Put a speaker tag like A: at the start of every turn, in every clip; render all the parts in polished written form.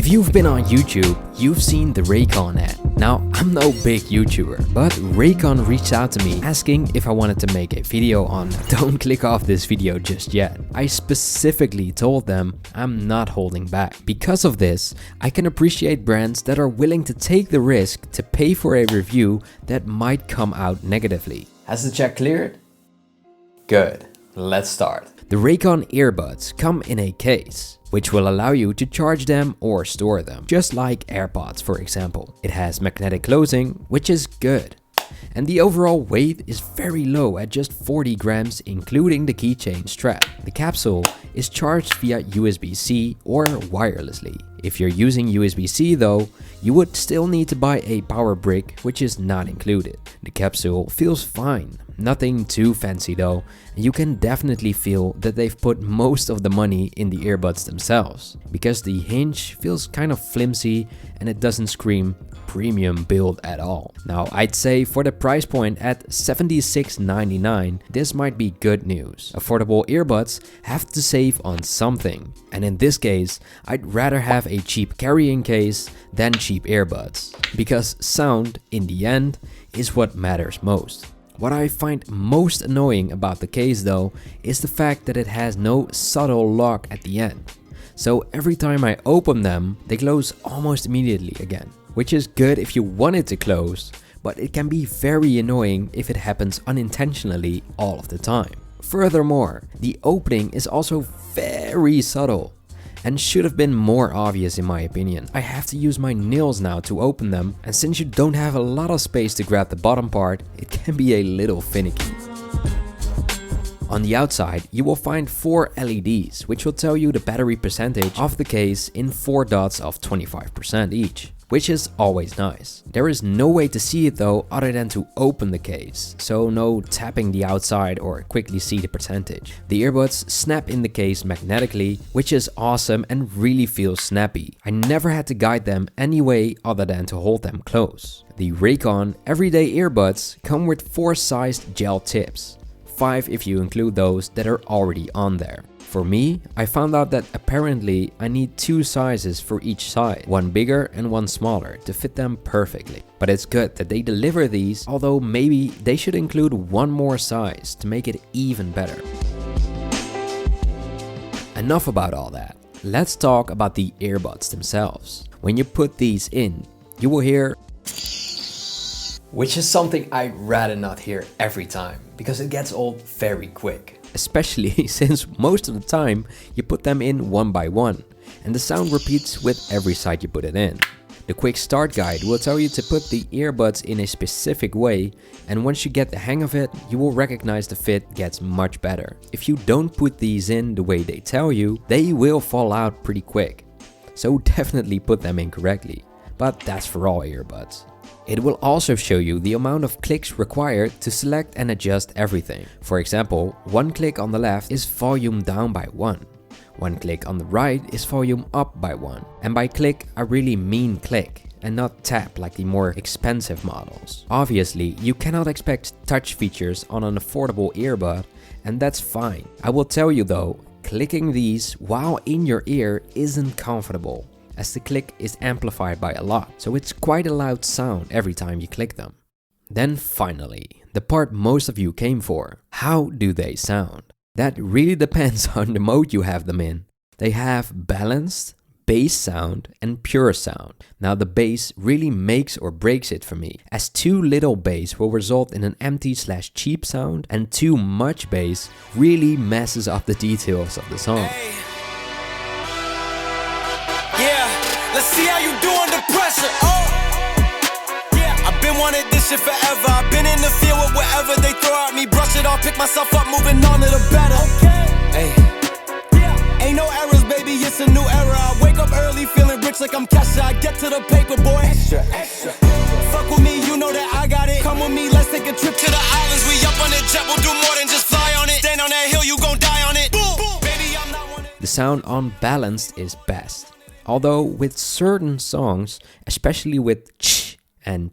A: If you've been on YouTube, you've seen the Raycon ad. Now, I'm no big YouTuber, but Raycon reached out to me asking if I wanted to make a video on don't click off this video just yet. I specifically told them I'm not holding back. Because of this, I can appreciate brands that are willing to take the risk to pay for a review that might come out negatively. Has the check cleared? Good, let's start. The Raycon earbuds come in a case, which will allow you to charge them or store them, just like AirPods for example. It has magnetic closing, which is good. And the overall weight is very low at just 40 grams including the keychain strap. The capsule is charged via USB-C or wirelessly. If you're using USB-C though, you would still need to buy a power brick, which is not included. The capsule feels fine, nothing too fancy though, and you can definitely feel that they've put most of the money in the earbuds themselves, because the hinge feels kind of flimsy and it doesn't scream premium build at all. Now I'd say for the price point at $76.99, this might be good news. Affordable earbuds have to save on something, and in this case I'd rather have a cheap carrying case than cheap earbuds, because sound in the end is what matters most. What I find most annoying about the case though is the fact that it has no subtle lock at the end. So every time I open them, they close almost immediately again. Which is good if you want it to close, but it can be very annoying if it happens unintentionally all of the time. Furthermore, the opening is also very subtle and should have been more obvious in my opinion. I have to use my nails now to open them, and since you don't have a lot of space to grab the bottom part, it can be a little finicky. On the outside, you will find 4 LEDs, which will tell you the battery percentage of the case in 4 dots of 25% each, which is always nice. There is no way to see it though other than to open the case, so no tapping the outside or quickly see the percentage. The earbuds snap in the case magnetically, which is awesome and really feels snappy. I never had to guide them any way other than to hold them close. The Raycon everyday earbuds come with 4 sized gel tips. 5 if you include those that are already on there. For me, I found out that apparently I need 2 sizes for each side, one bigger and one smaller to fit them perfectly. But it's good that they deliver these, although maybe they should include one more size to make it even better. Enough about all that. Let's talk about the earbuds themselves. When you put these in, you will hear, which is something I'd rather not hear every time, because it gets old very quick. Especially since most of the time you put them in one by one, and the sound repeats with every side you put it in. The quick start guide will tell you to put the earbuds in a specific way, and once you get the hang of it, you will recognize the fit gets much better. If you don't put these in the way they tell you, they will fall out pretty quick. So definitely put them in correctly, but that's for all earbuds. It will also show you the amount of clicks required to select and adjust everything. For example, one click on the left is volume down by 1. One click on the right is volume up by 1. And by click, I really mean click and not tap like the more expensive models. Obviously, you cannot expect touch features on an affordable earbud, and that's fine. I will tell you though, clicking these while in your ear isn't comfortable, as the click is amplified by a lot, so it's quite a loud sound every time you click them. Then finally, the part most of you came for. How do they sound? That really depends on the mode you have them in. They have balanced, bass sound and pure sound. Now the bass really makes or breaks it for me, as too little bass will result in an empty/cheap sound, and too much bass really messes up the details of the song.
B: Hey. Yeah, let's see how you do under pressure. Oh, yeah, I've been wanting this shit forever. I've been in the field with whatever they throw at me. Brush it off, pick myself up, moving on to the better. Okay, hey, yeah, ain't no errors, baby, it's a new era. I wake up early, feeling rich like I'm Kesha. I get to the paper, boy. Extra, extra. Fuck with me, you know that I got it. Come with me, let's take a trip to the islands. We up on the jet, we'll do more than just fly on it. Stand on that hill, you gon' die on it. Boom, boom. Baby, I'm not one.
A: The sound on balanced is best. Although with certain songs, especially with ch and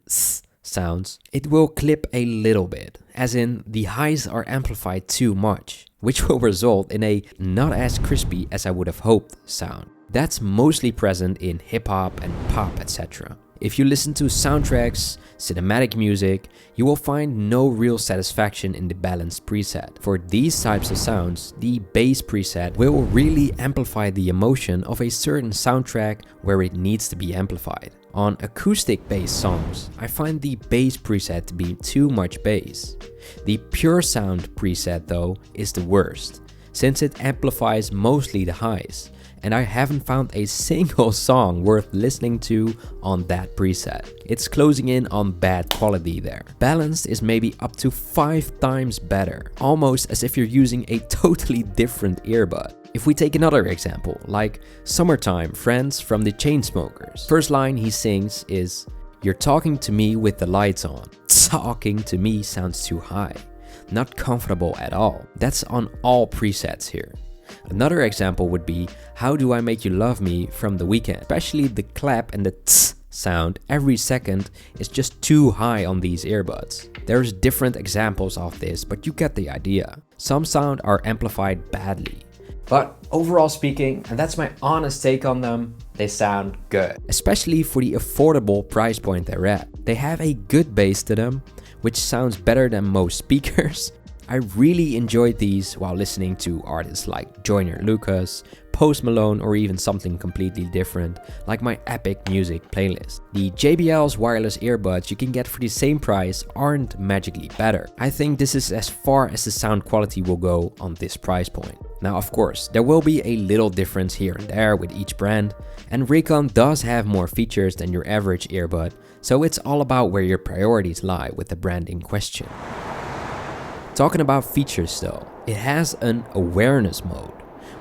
A: s sounds, it will clip a little bit, as in the highs are amplified too much, which will result in a not as crispy as I would have hoped sound. That's mostly present in hip hop and pop, etc. If you listen to soundtracks, cinematic music, you will find no real satisfaction in the balanced preset. For these types of sounds, the bass preset will really amplify the emotion of a certain soundtrack where it needs to be amplified. On acoustic bass songs, I find the bass preset to be too much bass. The pure sound preset though is the worst, since it amplifies mostly the highs. And I haven't found a single song worth listening to on that preset. It's closing in on bad quality there. Balanced is maybe up to 5 times better, almost as if you're using a totally different earbud. If we take another example, like Summertime Friends from the Chainsmokers. First line he sings is, "You're talking to me with the lights on." Talking to me sounds too high. Not comfortable at all. That's on all presets here. Another example would be How Do I Make You Love Me from The Weeknd. Especially the clap and the tss sound every second is just too high on these earbuds. There's different examples of this, but you get the idea. Some sound are amplified badly. But overall speaking, and that's my honest take on them, they sound good. Especially for the affordable price point they're at. They have a good bass to them, which sounds better than most speakers. I really enjoyed these while listening to artists like Joyner Lucas, Post Malone, or even something completely different like my Epic Music playlist. The JBL's wireless earbuds you can get for the same price aren't magically better. I think this is as far as the sound quality will go on this price point. Now of course, there will be a little difference here and there with each brand, and Raycon does have more features than your average earbud, so it's all about where your priorities lie with the brand in question. Talking about features though, it has an awareness mode,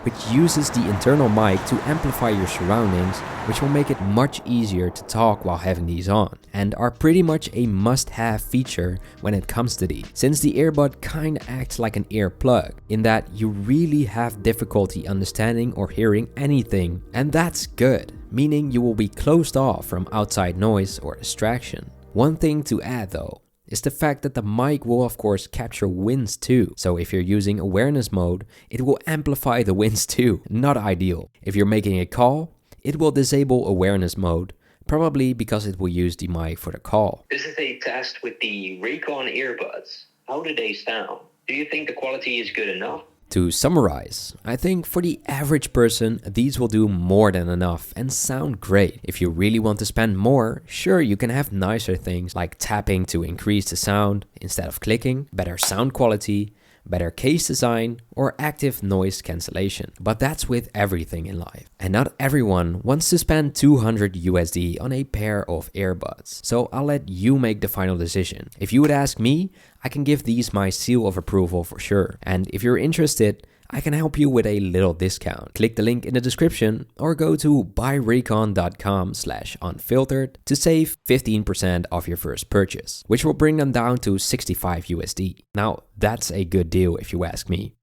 A: which uses the internal mic to amplify your surroundings, which will make it much easier to talk while having these on, and are pretty much a must-have feature when it comes to these, since the earbud kinda acts like an earplug, in that you really have difficulty understanding or hearing anything, and that's good, meaning you will be closed off from outside noise or distraction. One thing to add though, is the fact that the mic will of course capture winds too. So if you're using awareness mode, it will amplify the winds too. Not ideal. If you're making a call, it will disable awareness mode, probably because it will use the mic for the call.
C: This is a test with the Raycon earbuds. How do they sound? Do you think the quality is good enough?
A: To summarize, I think for the average person, these will do more than enough and sound great. If you really want to spend more, sure, you can have nicer things like tapping to increase the sound instead of clicking, better sound quality, better case design, or active noise cancellation. But that's with everything in life. And not everyone wants to spend $200 USD on a pair of earbuds. So I'll let you make the final decision. If you would ask me, I can give these my seal of approval for sure. And if you're interested, I can help you with a little discount. Click the link in the description or go to buyraycon.com/unfiltered to save 15% off your first purchase, which will bring them down to 65 USD. Now, that's a good deal if you ask me.